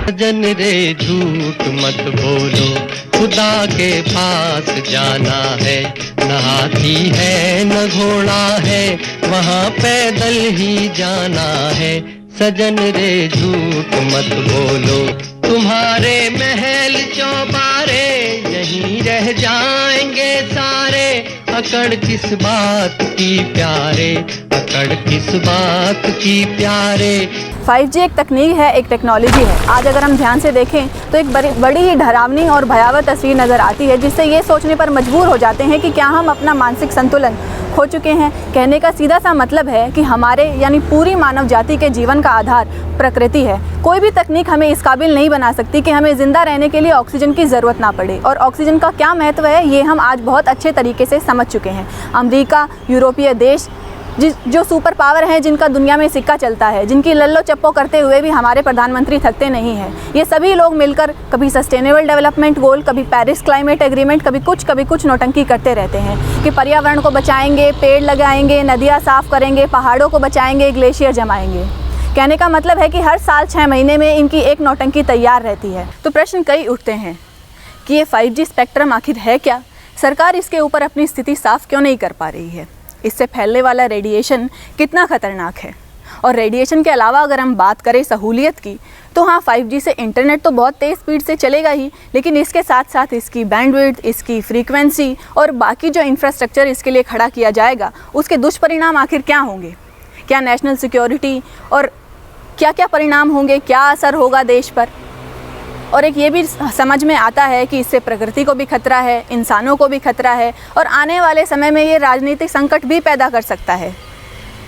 सजन रे झूठ मत बोलो, खुदा के पास जाना है। न हाथी है न घोड़ा है, वहाँ पैदल ही जाना है। सजन रे झूठ मत बोलो, तुम्हारे महल चौबारे यहीं रह जाएंगे सारे। अकड़ किस बात की प्यारे, अकड़ किस बात की प्यारे। 5G एक तकनीक है, एक टेक्नोलॉजी है। आज अगर हम ध्यान से देखें तो एक बड़ी ही डरावनी और भयावह तस्वीर नज़र आती है, जिससे ये सोचने पर मजबूर हो जाते हैं कि क्या हम अपना मानसिक संतुलन खो चुके हैं। कहने का सीधा सा मतलब है कि हमारे यानी पूरी मानव जाति के जीवन का आधार प्रकृति है। कोई भी तकनीक हमें इस काबिल नहीं बना सकती कि हमें ज़िंदा रहने के लिए ऑक्सीजन की ज़रूरत ना पड़े, और ऑक्सीजन का क्या महत्व है ये हम आज बहुत अच्छे तरीके से समझ चुके हैं। अमेरिका, यूरोपीय देश जो सुपर पावर हैं, जिनका दुनिया में सिक्का चलता है, जिनकी लल्लो चप्पो करते हुए भी हमारे प्रधानमंत्री थकते नहीं हैं, ये सभी लोग मिलकर कभी सस्टेनेबल डेवलपमेंट गोल, कभी पेरिस क्लाइमेट एग्रीमेंट, कभी कुछ नौटंकी करते रहते हैं कि पर्यावरण को बचाएंगे, पेड़ लगाएंगे, नदियाँ साफ़ करेंगे, पहाड़ों को बचाएंगे, ग्लेशियर जमाएंगे। कहने का मतलब है कि हर साल 6 महीने में इनकी एक नौटंकी तैयार रहती है। तो प्रश्न कई उठते हैं कि ये 5G स्पेक्ट्रम आखिर है क्या? सरकार इसके ऊपर अपनी स्थिति साफ क्यों नहीं कर पा रही है? इससे फैलने वाला रेडिएशन कितना खतरनाक है? और रेडिएशन के अलावा अगर हम बात करें सहूलियत की, तो हाँ, 5G से इंटरनेट तो बहुत तेज़ स्पीड से चलेगा ही, लेकिन इसके साथ साथ इसकी बैंडविड्थ, इसकी फ्रीक्वेंसी और बाकी जो इंफ्रास्ट्रक्चर इसके लिए खड़ा किया जाएगा, उसके दुष्परिणाम आखिर क्या होंगे? क्या नेशनल सिक्योरिटी और क्या क्या परिणाम होंगे? क्या असर होगा देश पर? और एक ये भी समझ में आता है कि इससे प्रकृति को भी खतरा है, इंसानों को भी खतरा है, और आने वाले समय में ये राजनीतिक संकट भी पैदा कर सकता है।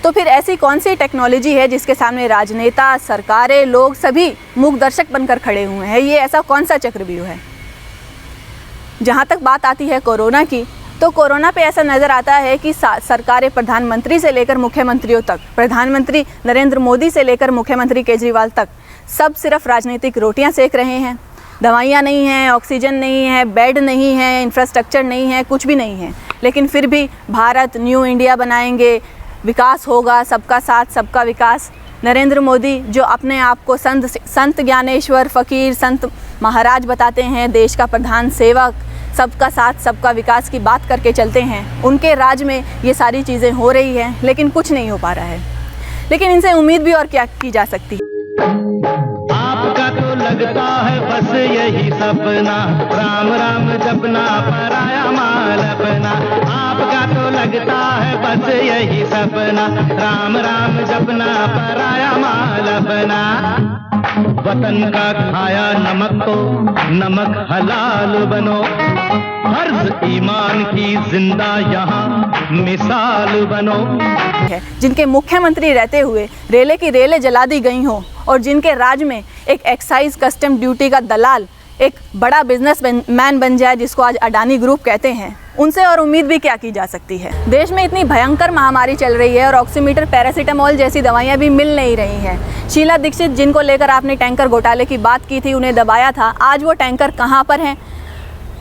तो फिर ऐसी कौन सी टेक्नोलॉजी है जिसके सामने राजनेता, सरकारें, लोग सभी मूक दर्शक बनकर खड़े हुए हैं? ये ऐसा कौन सा चक्रव्यूह है? जहाँ तक बात आती है कोरोना की, तो कोरोना पे ऐसा नज़र आता है कि सरकारें प्रधानमंत्री से लेकर मुख्यमंत्रियों तक, प्रधानमंत्री नरेंद्र मोदी से लेकर मुख्यमंत्री केजरीवाल तक, सब सिर्फ राजनीतिक रोटियां सेक रहे हैं। दवाइयाँ नहीं हैं, ऑक्सीजन नहीं है, बेड नहीं है, इंफ्रास्ट्रक्चर नहीं है, कुछ भी नहीं है, लेकिन फिर भी भारत न्यू इंडिया बनाएंगे, विकास होगा, सबका साथ सबका विकास। नरेंद्र मोदी जो अपने आप को संत ज्ञानेश्वर, फ़कीर, संत महाराज बताते हैं, देश का प्रधान सेवक, सबका साथ सबका विकास की बात करके चलते हैं, उनके राज में ये सारी चीज़ें हो रही हैं, लेकिन कुछ नहीं हो पा रहा है। लेकिन इनसे उम्मीद भी और क्या की जा सकती है? आपका तो लगता है बस यही सपना, राम राम जपना, पराया माल अपना। आपका तो लगता है बस यही सपना, राम राम जपना, पराया माल अपना। वतन का खाया नमक को नमक हलाल बनो, फर्ज ईमान की जिंदा यहाँ मिसाल बनो। जिनके मुख्यमंत्री रहते हुए रेले की रेले जला दी गई हों, और जिनके राज में एक एक्साइज कस्टम ड्यूटी का दलाल एक बड़ा बिजनेसमैन बन जाए, जिसको आज अडानी ग्रुप कहते हैं, उनसे और उम्मीद भी क्या की जा सकती है? देश में इतनी भयंकर महामारी चल रही है और ऑक्सीमीटर, पैरासीटामोल जैसी दवाइयाँ भी मिल नहीं रही हैं। शीला दीक्षित, जिनको लेकर आपने टैंकर घोटाले की बात की थी, उन्हें दबाया था, आज वो टैंकर कहाँ पर हैं?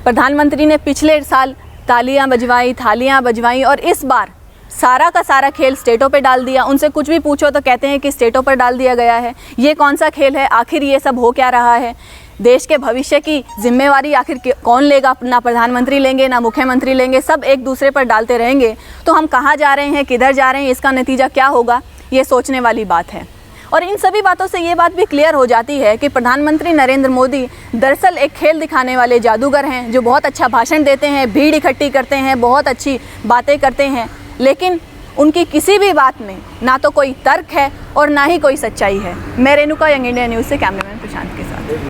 प्रधानमंत्री ने पिछले साल तालियां बजवाई, थालियां बजवाई, और इस बार सारा का सारा खेल स्टेटों पे डाल दिया। उनसे कुछ भी पूछो तो कहते हैं कि स्टेटों पर डाल दिया गया है। ये कौन सा खेल है? आखिर ये सब हो क्या रहा है? देश के भविष्य की जिम्मेवारी आखिर कौन लेगा? ना प्रधानमंत्री लेंगे, ना मुख्यमंत्री लेंगे, सब एक दूसरे पर डालते रहेंगे। तो हम कहाँ जा रहे हैं, किधर जा रहे हैं, इसका नतीजा क्या होगा, ये सोचने वाली बात है। और इन सभी बातों से ये बात भी क्लियर हो जाती है कि प्रधानमंत्री नरेंद्र मोदी दरअसल एक खेल दिखाने वाले जादूगर हैं, जो बहुत अच्छा भाषण देते हैं, भीड़ इकट्ठी करते हैं, बहुत अच्छी बातें करते हैं, लेकिन उनकी किसी भी बात में ना तो कोई तर्क है और ना ही कोई सच्चाई है। मैं रेणुका, यंग इंडिया न्यूज़ से कैमरामैन प्रशांत।